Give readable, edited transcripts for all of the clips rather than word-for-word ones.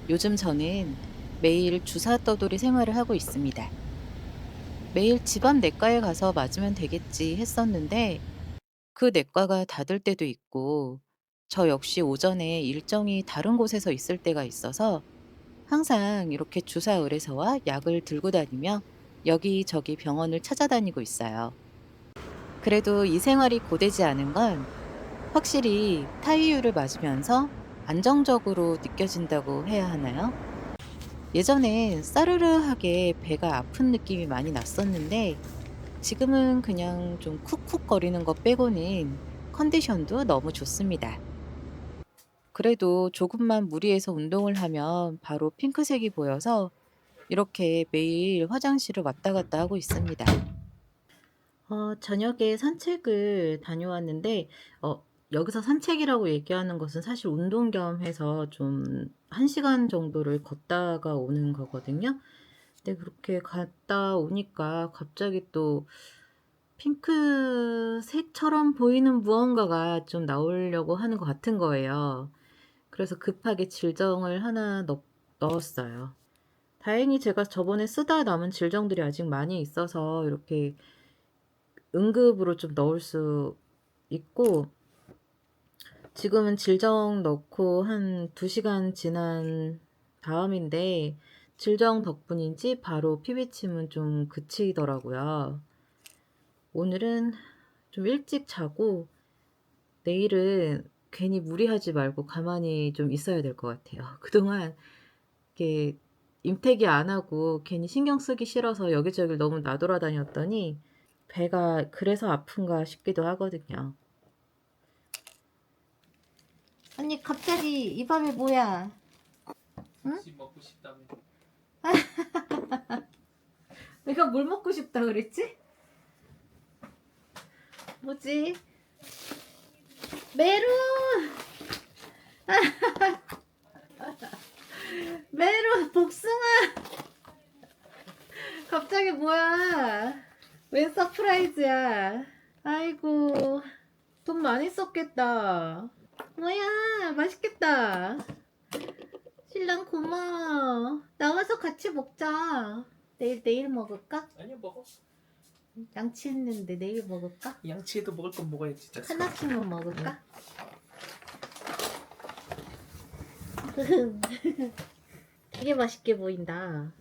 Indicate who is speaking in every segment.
Speaker 1: 요즘 저는 매일 주사 떠돌이 생활을 하고 있습니다. 매일 집안 내과에 가서 맞으면 되겠지 했었는데 그 내과가 닫을 때도 있고 저 역시 오전에 일정이 다른 곳에서 있을 때가 있어서 항상 이렇게 주사 의뢰서와 약을 들고 다니며 여기저기 병원을 찾아다니고 있어요. 그래도 이 생활이 고되지 않은 건 확실히 타이유를 맞으면서 안정적으로 느껴진다고 해야 하나요? 예전엔 싸르르하게 배가 아픈 느낌이 많이 났었는데 지금은 그냥 좀 쿡쿡거리는 것 빼고는 컨디션도 너무 좋습니다. 그래도 조금만 무리해서 운동을 하면 바로 핑크색이 보여서 이렇게 매일 화장실을 왔다 갔다 하고 있습니다. 저녁에 산책을 다녀왔는데, 여기서 산책이라고 얘기하는 것은 사실 운동 겸 해서 좀 1시간 정도를 걷다가 오는 거거든요. 근데 그렇게 갔다 오니까 갑자기 또 핑크색처럼 보이는 무언가가 좀 나오려고 하는 것 같은 거예요. 그래서 급하게 질정을 하나 넣었어요. 다행히 제가 저번에 쓰다 남은 질정들이 아직 많이 있어서 이렇게 응급으로 좀 넣을 수 있고, 지금은 질정 넣고 한 2시간 지난 다음인데 질정 덕분인지 바로 피비침은 좀 그치더라고요. 오늘은 좀 일찍 자고 내일은 괜히 무리하지 말고 가만히 좀 있어야 될 것 같아요. 그동안 이렇게 임태기 안 하고 괜히 신경 쓰기 싫어서 여기저기 너무 나돌아다녔더니 배가 그래서 아픈가 싶기도 하거든요. 언니 갑자기 이 밤에 뭐야? 응?
Speaker 2: 씨 먹고 싶다며.
Speaker 1: 내가 뭘 먹고 싶다 그랬지? 뭐지? 메론! 메론 복숭아! 갑자기 뭐야? 웬 서프라이즈야? 아이고, 돈 많이 썼겠다. 뭐야, 맛있겠다. 신랑 고마워. 나와서 같이 먹자. 내일 먹을까?
Speaker 2: 아니야 먹어.
Speaker 1: 양치 했는데 내일 먹을까?
Speaker 2: 양치에도 먹을 건 먹어야지. 진짜.
Speaker 1: 하나씩만 먹을까? 되게 맛있게 보인다.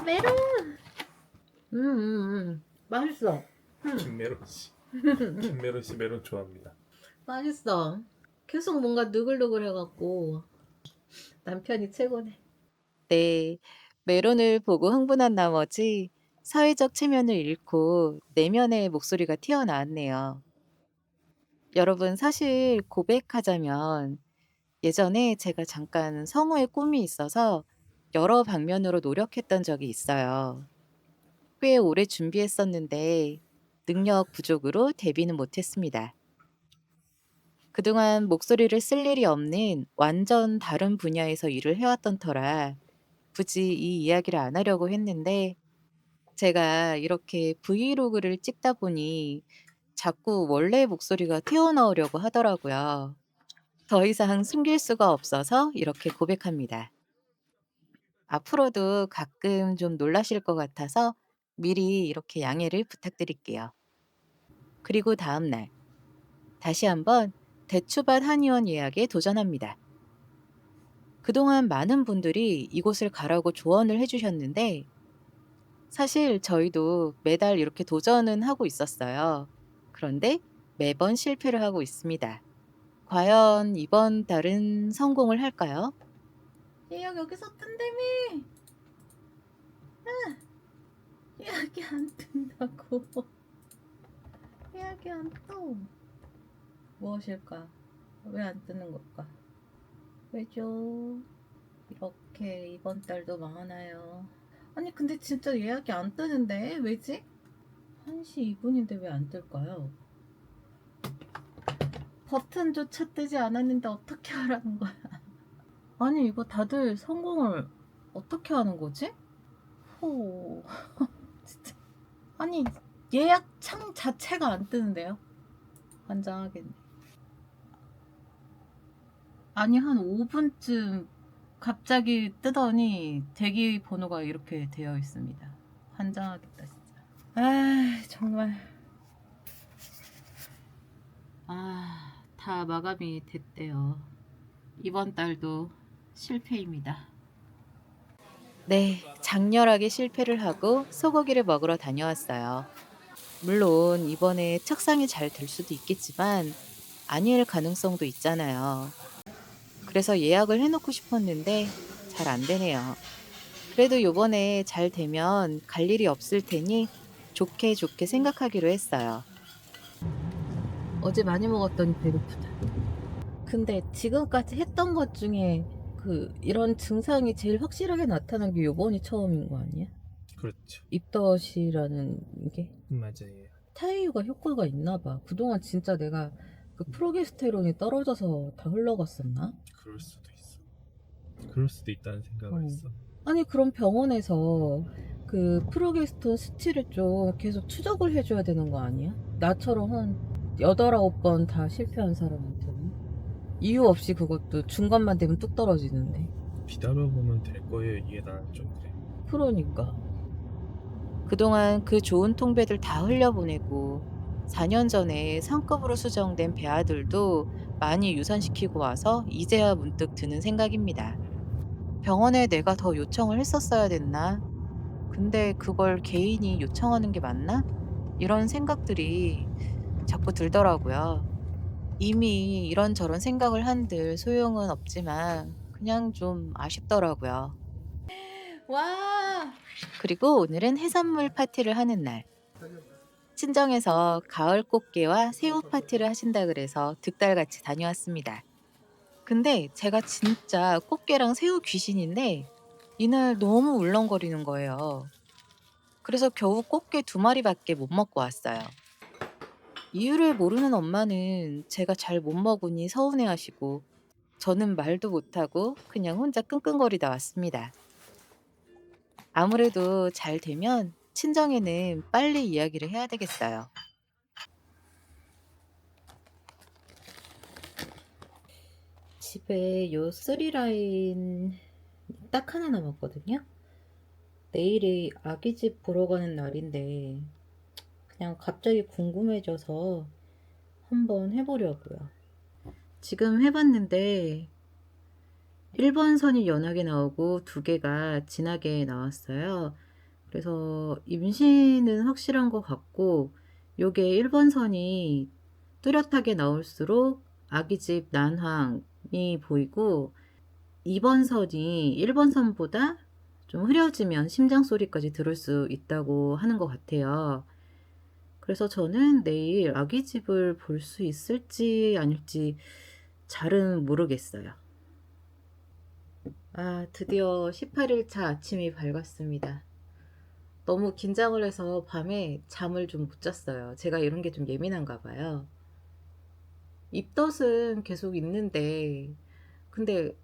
Speaker 1: 메론! 맛있어.
Speaker 2: 김메론 씨. 김메론 씨 메론 좋아합니다.
Speaker 1: 맛있어. 계속 뭔가 느글느글 해갖고 남편이 최고네. 네, 메론을 보고 흥분한 나머지 사회적 체면을 잃고 내면의 목소리가 튀어나왔네요. 여러분, 사실 고백하자면 예전에 제가 잠깐 성우의 꿈이 있어서 여러 방면으로 노력했던 적이 있어요. 꽤 오래 준비했었는데 능력 부족으로 데뷔는 못했습니다. 그동안 목소리를 쓸 일이 없는 완전 다른 분야에서 일을 해왔던 터라 굳이 이 이야기를 안 하려고 했는데 제가 이렇게 브이로그를 찍다 보니 자꾸 원래 목소리가 튀어나오려고 하더라고요. 더 이상 숨길 수가 없어서 이렇게 고백합니다. 앞으로도 가끔 좀 놀라실 것 같아서 미리 이렇게 양해를 부탁드릴게요. 그리고 다음 날 다시 한번 대추밭 한의원 예약에 도전합니다. 그동안 많은 분들이 이곳을 가라고 조언을 해주셨는데 사실 저희도 매달 이렇게 도전은 하고 있었어요. 그런데 매번 실패를 하고 있습니다. 과연 이번 달은 성공을 할까요? 예약 여기서 뜬다며. 예약이 안 뜬다고. 예약이 안 떠. 무엇일까? 왜 안 뜨는 걸까? 왜죠? 이렇게 이번 달도 망하나요? 아니 근데 진짜 예약이 안 뜨는데 왜지? 1시 2분인데 왜 안 뜰까요? 버튼조차 뜨지 않았는데 어떻게 하라는 거야? 아니 이거 다들 성공을 어떻게 하는 거지? 호 진짜 아니 예약 창 자체가 안 뜨는데요? 환장하겠네. 아니 한 5분쯤 갑자기 뜨더니 대기 번호가 이렇게 되어 있습니다. 환장하겠다 진짜. 아 정말. 다 마감이 됐대요. 이번 달도 실패입니다. 네, 장렬하게 실패를 하고 소고기를 먹으러 다녀왔어요. 물론 이번에 착상이 잘 될 수도 있겠지만 아닐 가능성도 있잖아요. 그래서 예약을 해놓고 싶었는데 잘 안 되네요. 그래도 요번에 잘 되면 갈 일이 없을 테니 좋게 좋게 생각하기로 했어요. 어제 많이 먹었더니 배고프다. 근데 지금까지 했던 것 중에 이런 증상이 제일 확실하게 나타난 게 요번이 처음인 거 아니야?
Speaker 2: 그렇죠.
Speaker 1: 입덧이라는 게
Speaker 2: 맞아요.
Speaker 1: 타이유가 효과가 있나 봐. 그동안 진짜 내가 그 프로게스테론이 떨어져서 다 흘러갔었나?
Speaker 2: 그럴 수도 있어. 그럴 수도 있다는 생각을 했어.
Speaker 1: 아니 그럼 병원에서 그 프로게스테론 수치를 좀 계속 추적을 해줘야 되는 거 아니야? 나처럼 한 8, 9번 다 실패한 사람한테는 이유 없이 그것도 중간만 되면 뚝 떨어지는데.
Speaker 2: 기다려보면 될 거예요. 이게 나는 좀 그래.
Speaker 1: 그러니까 그동안 그 좋은 통배들 다 흘려보내고 4년 전에 상급으로 수정된 배아들도 많이 유산시키고 와서 이제야 문득 드는 생각입니다. 병원에 내가 더 요청을 했었어야 됐나? 근데 그걸 개인이 요청하는 게 맞나? 이런 생각들이 자꾸 들더라고요. 이미 이런저런 생각을 한들 소용은 없지만 그냥 좀 아쉽더라고요. 와! 그리고 오늘은 해산물 파티를 하는 날. 친정에서 가을 꽃게와 새우 파티를 하신다 그래서 득달같이 다녀왔습니다. 근데 제가 진짜 꽃게랑 새우 귀신인데 이날 너무 울렁거리는 거예요. 그래서 겨우 꽃게 2마리밖에 못 먹고 왔어요. 이유를 모르는 엄마는 제가 잘 못 먹으니 서운해하시고 저는 말도 못하고 그냥 혼자 끙끙거리다 왔습니다. 아무래도 잘 되면 친정에는 빨리 이야기를 해야 되겠어요. 집에 요 3라인 딱 하나 남았거든요. 내일이 아기 집 보러 가는 날인데 그냥 갑자기 궁금해져서 한번 해보려고요. 지금 해봤는데 1번 선이 연하게 나오고 2개가 진하게 나왔어요. 그래서 임신은 확실한 것 같고 요게 1번 선이 뚜렷하게 나올수록 아기집 난황이 보이고 2번 선이 1번 선보다 좀 흐려지면 심장 소리까지 들을 수 있다고 하는 것 같아요. 그래서 저는 내일 아기집을 볼 수 있을지 아닐지 잘은 모르겠어요. 드디어 18일차 아침이 밝았습니다. 너무 긴장을 해서 밤에 잠을 좀 못 잤어요. 제가 이런 게 좀 예민한가 봐요. 입덧은 계속 있는데 근데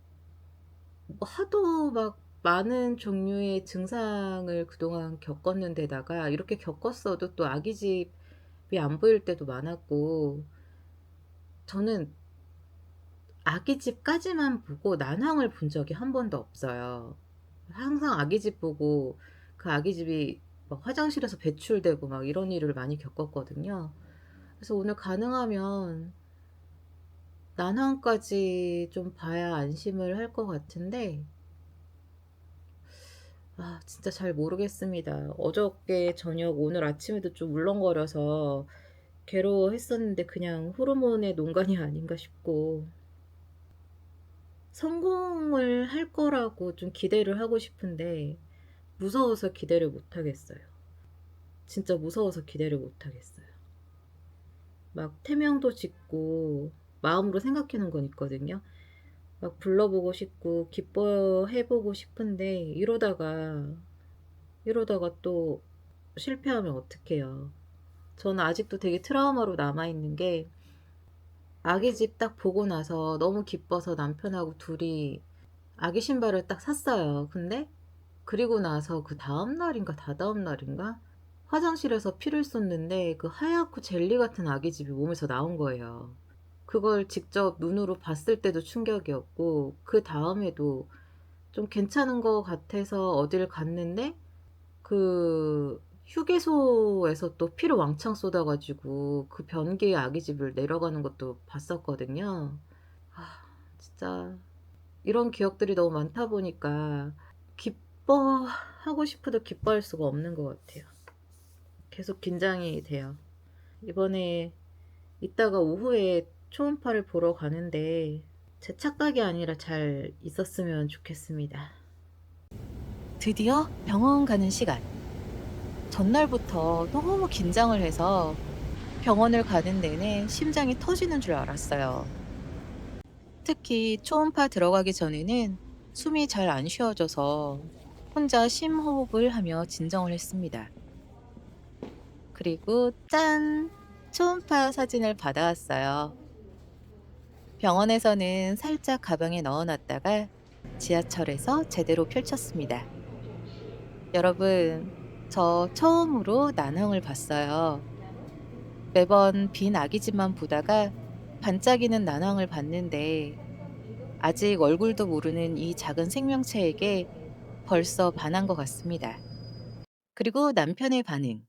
Speaker 1: 뭐 하도 막 많은 종류의 증상을 그동안 겪었는데다가 이렇게 겪었어도 또 아기집이 안 보일 때도 많았고 저는 아기집까지만 보고 난황을 본 적이 한 번도 없어요. 항상 아기집 보고 그 아기집이 막 화장실에서 배출되고 막 이런 일을 많이 겪었거든요. 그래서 오늘 가능하면 난황까지 좀 봐야 안심을 할 것 같은데 진짜 잘 모르겠습니다. 어저께 저녁 오늘 아침에도 좀 울렁거려서 괴로워했었는데 그냥 호르몬의 농간이 아닌가 싶고 성공을 할 거라고 좀 기대를 하고 싶은데 무서워서 기대를 못 하겠어요. 진짜 무서워서 기대를 못 하겠어요. 막 태명도 짓고 마음으로 생각해놓은 건 있거든요. 막 불러보고 싶고 기뻐해보고 싶은데 이러다가 또 실패하면 어떡해요. 저는 아직도 되게 트라우마로 남아있는 게 아기 집 딱 보고 나서 너무 기뻐서 남편하고 둘이 아기 신발을 딱 샀어요. 근데 그리고 나서 그 다음 날인가 다다음 날인가 화장실에서 피를 쏟는데 그 하얗고 젤리 같은 아기 집이 몸에서 나온 거예요. 그걸 직접 눈으로 봤을 때도 충격이었고, 그다음에도 좀 괜찮은 것 같아서 어딜 갔는데 그 휴게소에서 또 피를 왕창 쏟아 가지고 그 변기의 아기집을 내려가는 것도 봤었거든요. 아, 진짜 이런 기억들이 너무 많다 보니까 기뻐하고 싶어도 기뻐할 수가 없는 것 같아요. 계속 긴장이 돼요. 이번에 이따가 오후에 초음파를 보러 가는데 제 착각이 아니라 잘 있었으면 좋겠습니다. 드디어 병원 가는 시간. 전날부터 너무 긴장을 해서 병원을 가는 내내 심장이 터지는 줄 알았어요. 특히 초음파 들어가기 전에는 숨이 잘 안 쉬어져서 혼자 심호흡을 하며 진정을 했습니다. 그리고 짠! 초음파 사진을 받아왔어요. 병원에서는 살짝 가방에 넣어놨다가 지하철에서 제대로 펼쳤습니다. 여러분, 저 처음으로 난항을 봤어요. 매번 빈 아기집만 보다가 반짝이는 난항을 봤는데 아직 얼굴도 모르는 이 작은 생명체에게 벌써 반한 것 같습니다. 그리고 남편의 반응.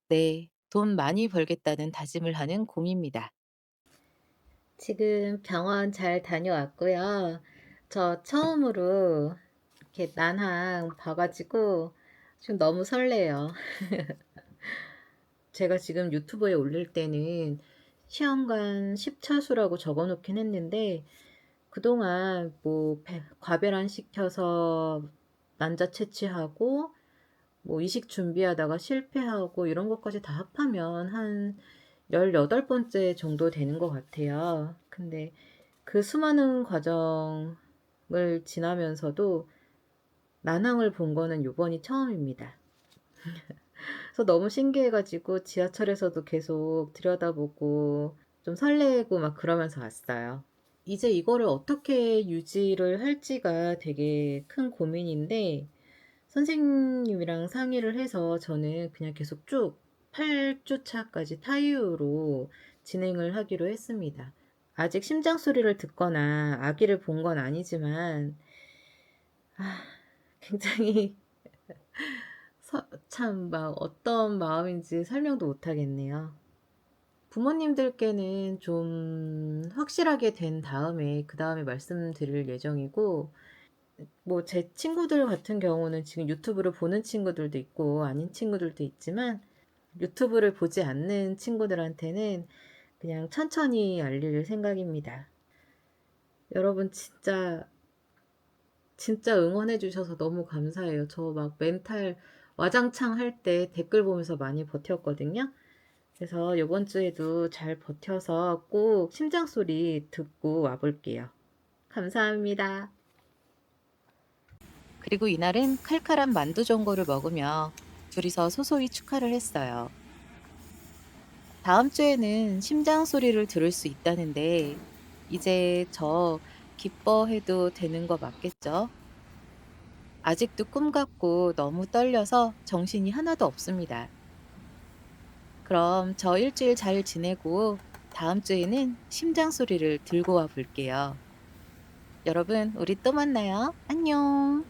Speaker 1: 네, 돈 많이 벌겠다는 다짐을 하는 곰입니다. 지금 병원 잘 다녀왔고요. 저 처음으로 이렇게 난항 봐가지고 지금 너무 설레요. 제가 지금 유튜브에 올릴 때는 시험관 10차수라고 적어 놓긴 했는데 그동안 뭐 과배란 시켜서 난자 채취하고 뭐 이식 준비하다가 실패하고 이런 것까지 다 합하면 한 18번째 정도 되는 것 같아요. 근데 그 수많은 과정을 지나면서도 난항을 본 거는 요번이 처음입니다. 그래서 너무 신기해가지고 지하철에서도 계속 들여다보고 좀 설레고 막 그러면서 왔어요. 이제 이거를 어떻게 유지를 할지가 되게 큰 고민인데 선생님이랑 상의를 해서 저는 그냥 계속 쭉 8주차까지 타이유로 진행을 하기로 했습니다. 아직 심장 소리를 듣거나 아기를 본 건 아니지만 굉장히 참 막 어떤 마음인지 설명도 못 하겠네요. 부모님들께는 좀 확실하게 된 다음에 그다음에 말씀드릴 예정이고 뭐 제 친구들 같은 경우는 지금 유튜브를 보는 친구들도 있고 아닌 친구들도 있지만 유튜브를 보지 않는 친구들한테는 그냥 천천히 알릴 생각입니다. 여러분 진짜 응원해 주셔서 너무 감사해요. 저 막 멘탈 와장창 할 때 댓글 보면서 많이 버텼거든요. 그래서 이번 주에도 잘 버텨서 꼭 심장 소리 듣고 와볼게요. 감사합니다. 그리고 이날은 칼칼한 만두 전골을 먹으며 둘이서 소소히 축하를 했어요. 다음 주에는 심장 소리를 들을 수 있다는데 이제 저 기뻐해도 되는 거 맞겠죠? 아직도 꿈 같고 너무 떨려서 정신이 하나도 없습니다. 그럼 저 일주일 잘 지내고 다음 주에는 심장 소리를 들고 와 볼게요. 여러분, 우리 또 만나요. 안녕.